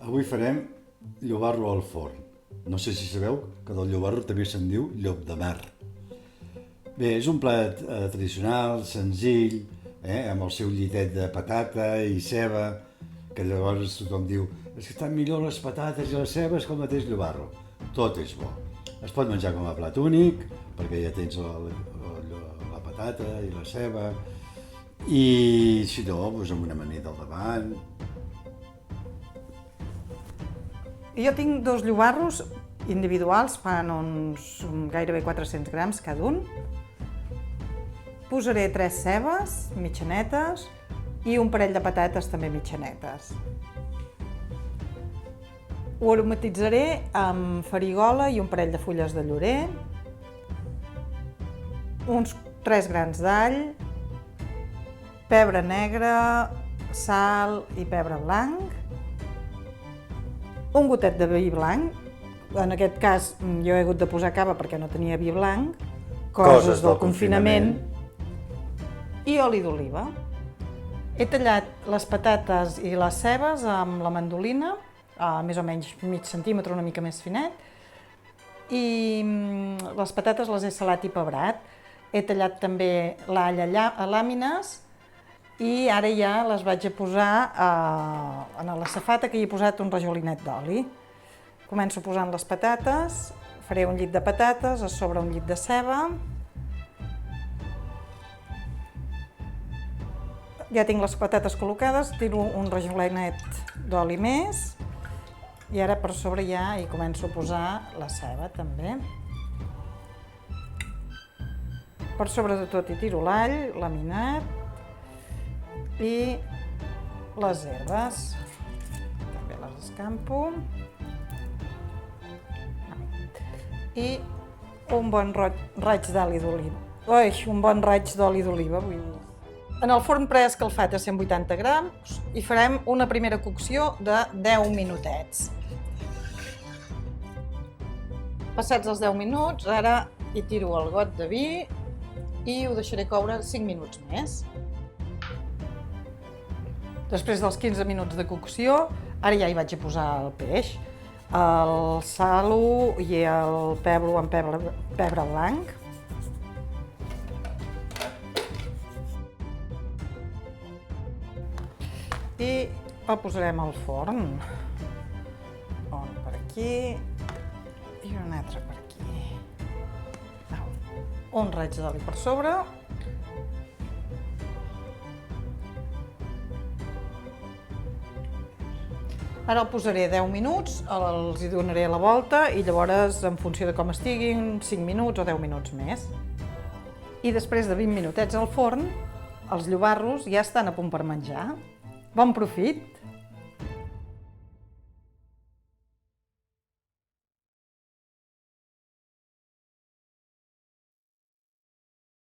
Avui farem llobarro al forn. No sé si sabeu que del llobarro també se'n diu llop de mar. Bé, és un plat tradicional, senzill, amb el seu llitet de patata i ceba, que llavors tothom diu és que estan millor les patates i les cebes que el mateix llobarro. Tot és bo. Es pot menjar com a plat únic, perquè ja tens la patata i la ceba, i si no, doncs amb una amanida al davant. Jo tinc dos llobarros individuals, fan uns gairebé 400 grams cada un. Posaré 3 cebes mitjanetes i un parell de patates també mitjanetes. Ho aromatitzaré amb farigola i un parell de fulles de llorer, uns 3 grans d'all, pebre negre, sal i pebre blanc, un gotet de vi blanc, en aquest cas jo he hagut de posar cava perquè no tenia vi blanc, coses del confinament, i oli d'oliva. He tallat les patates i les cebes amb la mandolina, més o menys mig centímetre, una mica més finet, i les patates les he salat i pebrat. He tallat també l'all a làmines i ara ja les vaig a posar en la safata, que hi he posat un rajolinet d'oli. Començo posant les patates, faré un llit de patates, a sobre un llit de ceba. Ja tinc les patates col·locades, tiro un rajolinet d'oli més i ara per sobre ja hi començo a posar la ceba també. Per sobre de tot hi tiro l'all laminat i les herbes. També les escampo. I un bon raig d'oli d'oliva. Un bon raig d'oli d'oliva, vull dir. En el forn preescalfat a 180 grams hi farem una primera cocció de 10 minutets. Passats els 10 minuts, ara hi tiro el got de vi i ho deixaré coure 5 minuts més. Després dels 15 minuts de cocció, ara ja hi vaig a posar el peix, el salo i el pebro amb pebre blanc. I el posarem al forn. Un per aquí i un altre per aquí. Un raig d'oli per sobre. Ara el posaré 10 minuts, els hi donaré la volta i llavors, en funció de com estiguin, 5 minuts o 10 minuts més. I després de 20 minutets al forn, els llobarros ja estan a punt per menjar. Bon profit!